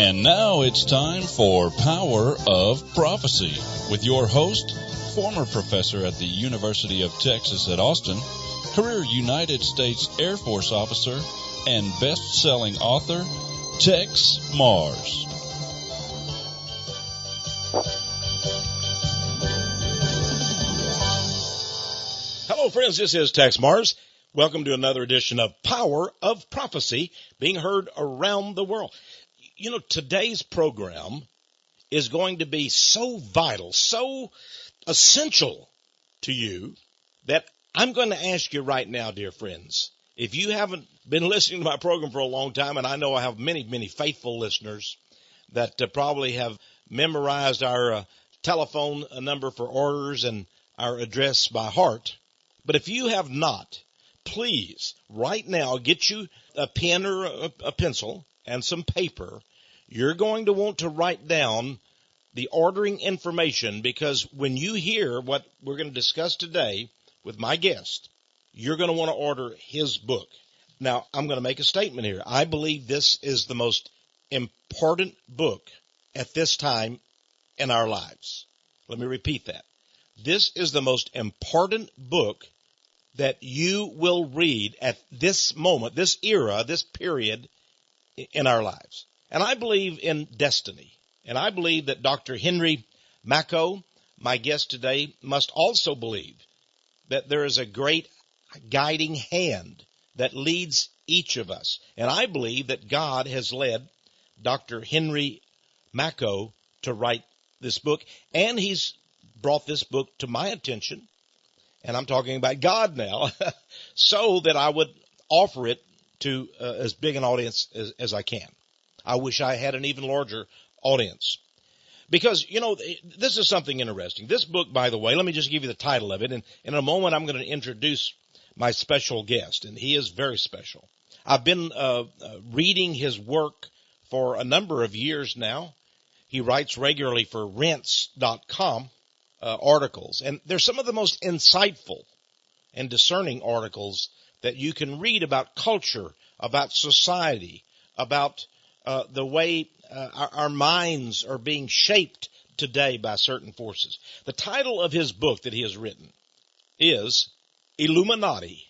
And now it's time for Power of Prophecy with your host, former professor at the University of Texas at Austin, career United States Air Force officer, and best-selling author, Texe Mars. Hello, friends. This is Texe Mars. Welcome to another edition of Power of Prophecy, being heard around the world. You know, today's program is going to be so vital, so essential to you that I'm going to ask you right now, dear friends, if you haven't been listening to my program for a long time, and I know I have many, many faithful listeners that probably have memorized our telephone number for orders and our address by heart, but if you have not, please, right now, get you a pen or a pencil and some paper. You're going to want to write down the ordering information, because when you hear what we're going to discuss today with my guest, you're going to want to order his book. Now, I'm going to make a statement here. I believe this is the most important book at this time in our lives. Let me repeat that. This is the most important book that you will read at this moment, this era, this period in our lives. And I believe in destiny. And I believe that Dr. Henry Makow, my guest today, must also believe that there is a great guiding hand that leads each of us. And I believe that God has led Dr. Henry Makow to write this book. And he's brought this book to my attention. And I'm talking about God now, so that I would offer it to as big an audience as I can. I wish I had an even larger audience. Because, you know, this is something interesting. This book, by the way, let me just give you the title of it. And in a moment, I'm going to introduce my special guest, and he is very special. I've been reading his work for a number of years now. He writes regularly for Rents.com articles. And they're some of the most insightful and discerning articles that you can read about culture, about society, about the way our minds are being shaped today by certain forces. The title of his book that he has written is Illuminati,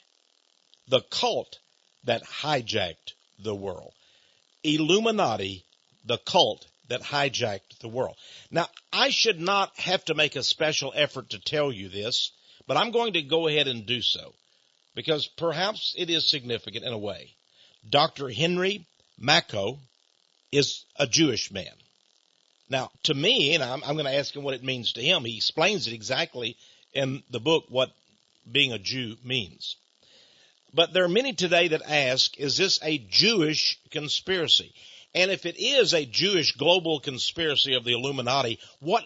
the Cult That Hijacked the World. Illuminati, the Cult That Hijacked the World. Now, I should not have to make a special effort to tell you this, but I'm going to go ahead and do so, because perhaps it is significant in a way. Dr. Henry Makow is a Jewish man. Now, to me, and I'm going to ask him what it means to him. He explains it exactly in the book, what being a Jew means. But there are many today that ask, is this a Jewish conspiracy? And if it is a Jewish global conspiracy of the Illuminati, what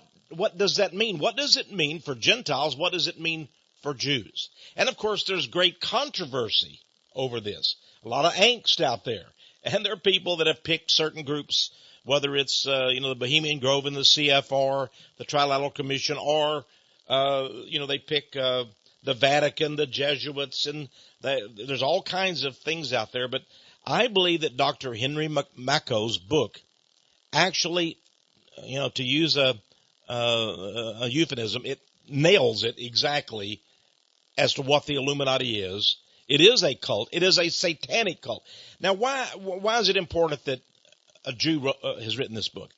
does that mean? What does it mean for Gentiles? What does it mean for Jews? And, of course, there's great controversy over this. A lot of angst out there. And there are people that have picked certain groups, whether it's, the Bohemian Grove and the CFR, the Trilateral Commission, or, they pick the Vatican, the Jesuits, and there's all kinds of things out there. But I believe that Dr. Henry Makow's book actually, to use a euphemism, it nails it exactly as to what the Illuminati is. It is a cult. It is a satanic cult. Now, why is it important that a Jew has written this book?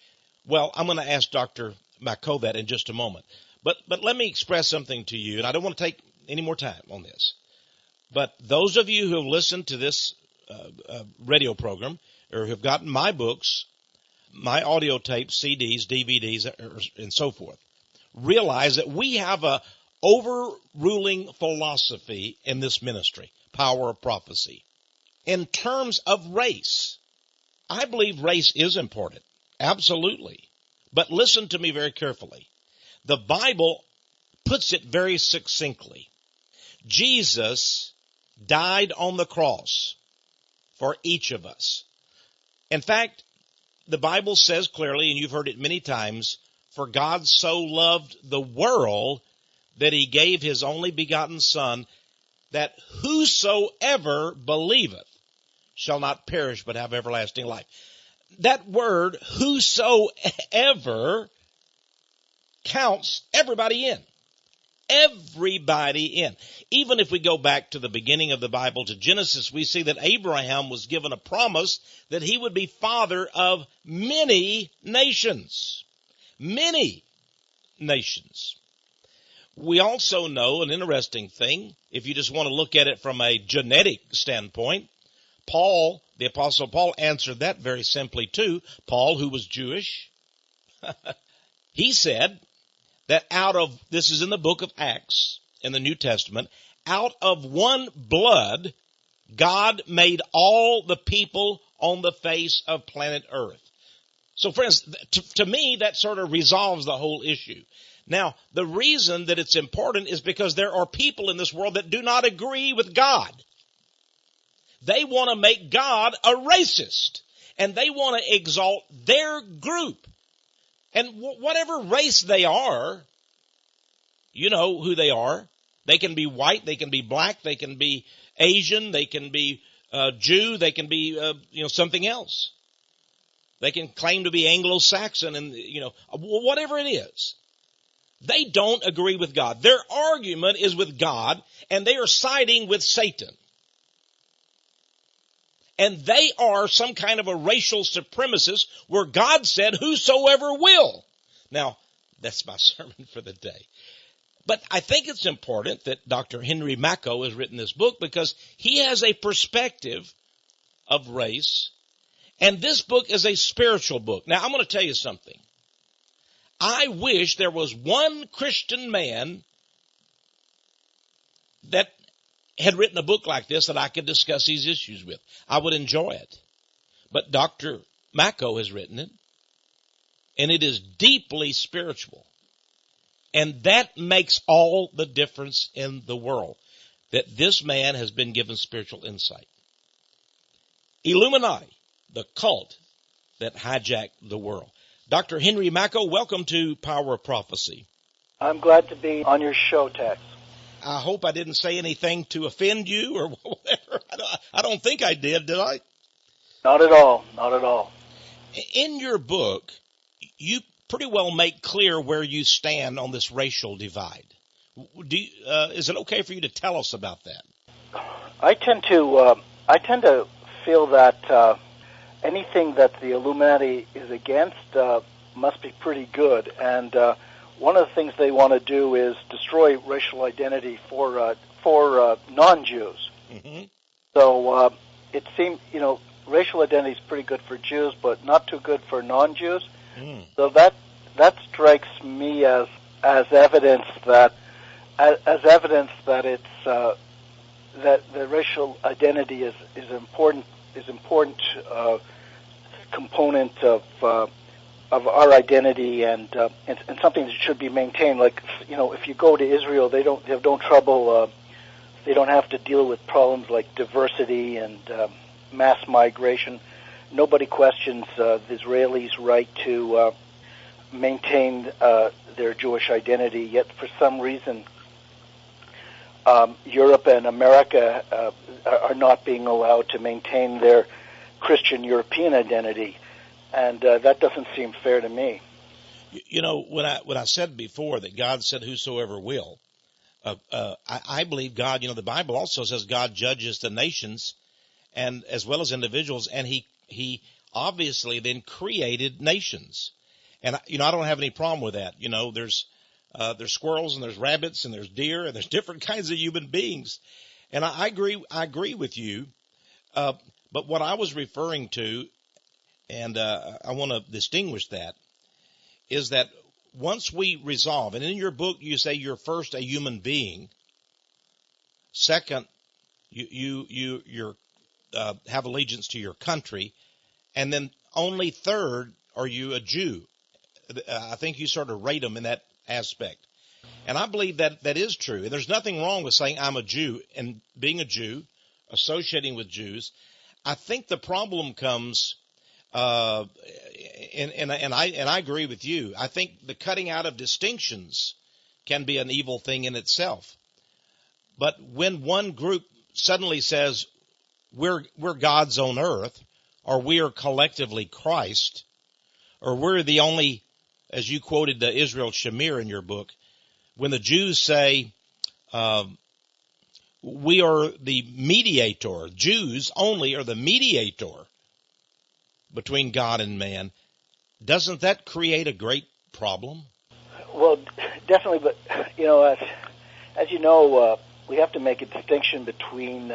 Well, I'm going to ask Dr. Makow that in just a moment. But let me express something to you, and I don't want to take any more time on this. But those of you who have listened to this radio program, or have gotten my books, my audio tapes, CDs, DVDs, and so forth, realize that we have a overruling philosophy in this ministry, Power of Prophecy. In terms of race, I believe race is important, absolutely. But listen to me very carefully. The Bible puts it very succinctly. Jesus died on the cross for each of us. In fact, the Bible says clearly, and you've heard it many times, for God so loved the world that he gave his only begotten Son, that whosoever believeth shall not perish but have everlasting life. that word, whosoever, counts everybody in. Everybody in. Even if we go back to the beginning of the Bible, to Genesis, we see that Abraham was given a promise that he would be father of many nations. Many nations. We also know an interesting thing, if you just want to look at it from a genetic standpoint. Paul, the Apostle Paul, answered that very simply too. Paul, who was Jewish, he said that this is in the book of Acts in the New Testament, out of one blood, God made all the people on the face of planet Earth. So friends, to me, that sort of resolves the whole issue. Now, the reason that it's important is because there are people in this world that do not agree with God. They want to make God a racist, and they want to exalt their group. And whatever race they are, you know who they are. They can be white, they can be black, they can be Asian, they can be Jew, they can be something else. They can claim to be Anglo-Saxon, and whatever it is. They don't agree with God. Their argument is with God, and they are siding with Satan. And they are some kind of a racial supremacist where God said, whosoever will. Now, that's my sermon for the day. But I think it's important that Dr. Henry Makow has written this book because he has a perspective of race. And this book is a spiritual book. Now, I'm going to tell you something. I wish there was one Christian man that had written a book like this that I could discuss these issues with. I would enjoy it. But Dr. Makow has written it, and it is deeply spiritual. And that makes all the difference in the world, that this man has been given spiritual insight. Illuminati, the cult that hijacked the world. Dr. Henry Makow, welcome to Power of Prophecy. I'm glad to be on your show, Texe. I hope I didn't say anything to offend you or whatever. I don't think I did I? Not at all. Not at all. In your book, you pretty well make clear where you stand on this racial divide. Is it okay for you to tell us about that? I tend to feel that anything that the Illuminati is against must be pretty good, and one of the things they want to do is destroy racial identity for non-Jews. Mm-hmm. So it seems, racial identity is pretty good for Jews, but not too good for non-Jews. Mm. So that strikes me as evidence that it's that the racial identity is important component of our identity and something that should be maintained. Like, if you go to Israel, they don't have to deal with problems like diversity and mass migration. Nobody questions the Israelis' right to maintain their Jewish identity. Yet, for some reason, Europe and America are not being allowed to maintain their Christian European identity. And that doesn't seem fair to me. When I said before that God said whosoever will, I believe God, the Bible also says God judges the nations and as well as individuals, and he obviously then created nations. And I don't have any problem with that. There's squirrels and there's rabbits and there's deer and there's different kinds of human beings. And I agree with you. But what I was referring to, and I want to distinguish that, is that once we resolve, and in your book you say you're first a human being, second you have allegiance to your country, and then only third are you a Jew. I think you sort of rate them in that aspect. And I believe that is true. And there's nothing wrong with saying I'm a Jew and being a Jew, associating with Jews. I think the problem comes, and I agree with you. I think the cutting out of distinctions can be an evil thing in itself. But when one group suddenly says we're gods on earth, or we are collectively Christ, or we're the only, as you quoted the Israel Shamir in your book, when the Jews say, we are the mediator, Jews only are the mediator between God and man, doesn't that create a great problem? Well, definitely, but, as you know, we have to make a distinction between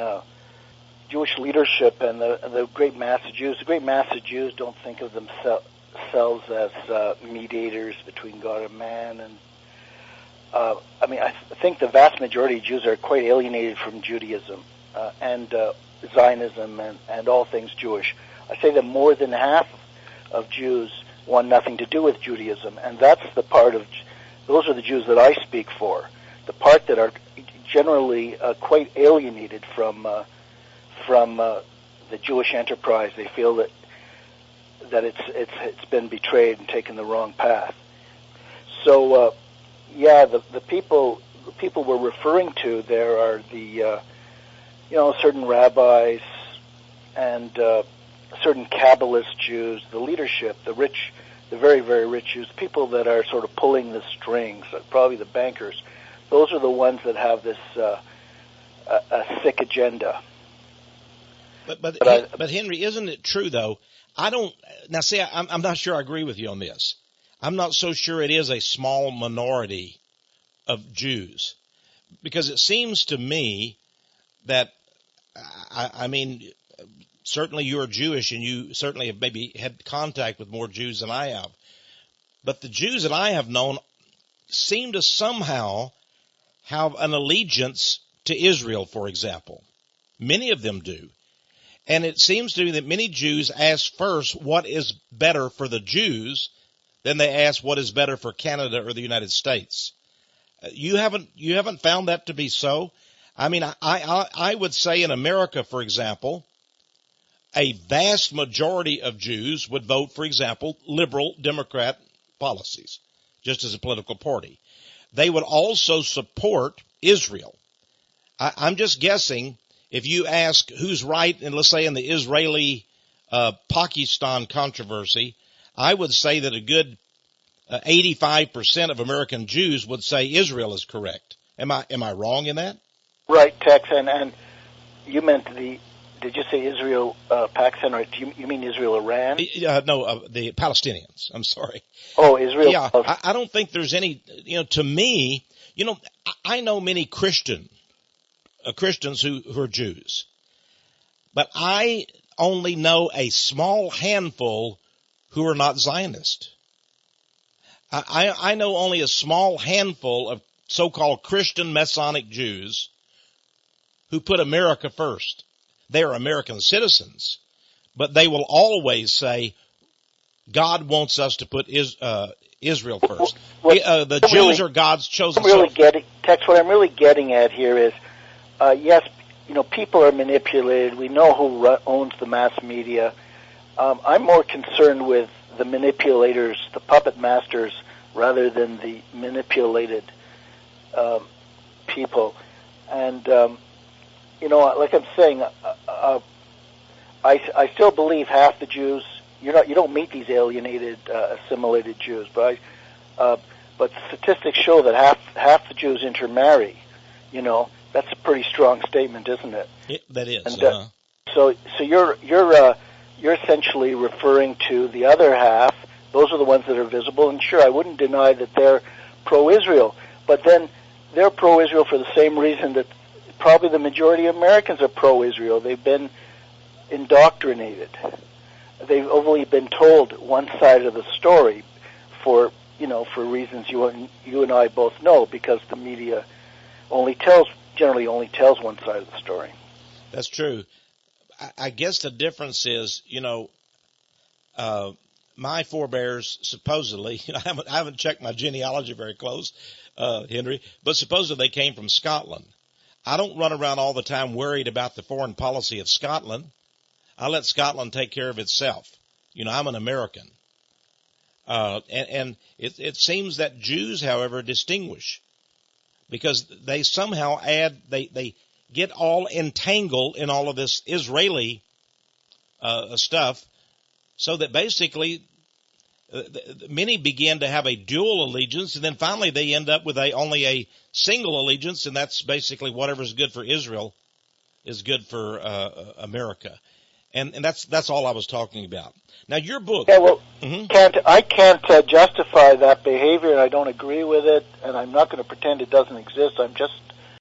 Jewish leadership and the great mass of Jews. The great mass of Jews don't think of themselves as mediators between God and man. And I think the vast majority of Jews are quite alienated from Judaism and Zionism and all things Jewish. I say that more than half of Jews want nothing to do with Judaism, and that's the part of, those are the Jews that I speak for, the part that are generally quite alienated from the Jewish enterprise. They feel that it's been betrayed and taken the wrong path. So the people we're referring to there are the certain rabbis and certain Kabbalist Jews, the leadership, the rich, the very, very rich Jews, people that are sort of pulling the strings, probably the bankers. Those are the ones that have this a sick agenda. But Henry, isn't it true though? I'm not sure I agree with you on this. I'm not so sure it is a small minority of Jews, because it seems to me that, certainly you're Jewish and you certainly have maybe had contact with more Jews than I have. But the Jews that I have known seem to somehow have an allegiance to Israel, for example. Many of them do. And it seems to me that many Jews ask first what is better for the Jews, then they ask what is better for Canada or the United States. You haven't found that to be so? I would say in America, for example, a vast majority of Jews would vote, for example, liberal Democrat policies, just as a political party. They would also support Israel. I'm just guessing, if you ask who's right, and let's say in the Israeli-Pakistan controversy, I would say that a good 85% of American Jews would say Israel is correct. Am I wrong in that? Right, Tex, and you meant did you say Israel, Pakistan, or you mean Israel, Iran? No, the Palestinians. I'm sorry. Oh, Israel. Yeah, I don't think there's any, to me, I know many Christians who are Jews, but I only know a small handful who are not Zionist. I know only a small handful of so-called Christian Messianic Jews who put America first. They are American citizens, but they will always say God wants us to put Israel first. The Jews are God's chosen. Tex, what I'm really getting at here is, yes, people are manipulated. We know who owns the mass media. I'm more concerned with the manipulators, the puppet masters, rather than the manipulated people. And like I'm saying, I still believe half the Jews. You don't meet these alienated, assimilated Jews, but statistics show that half the Jews intermarry. That's a pretty strong statement, isn't it? That is. And, so you're essentially referring to the other half. Those are the ones that are visible, and sure, I wouldn't deny that they're pro-Israel, but then they're pro-Israel for the same reason that probably the majority of Americans are pro-Israel. They've been indoctrinated. They've only been told one side of the story for reasons you and I both know, because the media generally only tells one side of the story. That's true. I guess the difference is, my forebears supposedly, I haven't checked my genealogy very close, Henry, but supposedly they came from Scotland. I don't run around all the time worried about the foreign policy of Scotland. I let Scotland take care of itself. I'm an American. And it seems that Jews, however, distinguish, because they somehow they get all entangled in all of this Israeli stuff, so that basically many begin to have a dual allegiance, and then finally they end up with only a single allegiance, and that's basically whatever's good for Israel is good for America. And that's all I was talking about. Now, your book. Yeah, well, I can't justify that behavior, and I don't agree with it, and I'm not going to pretend it doesn't exist. I'm just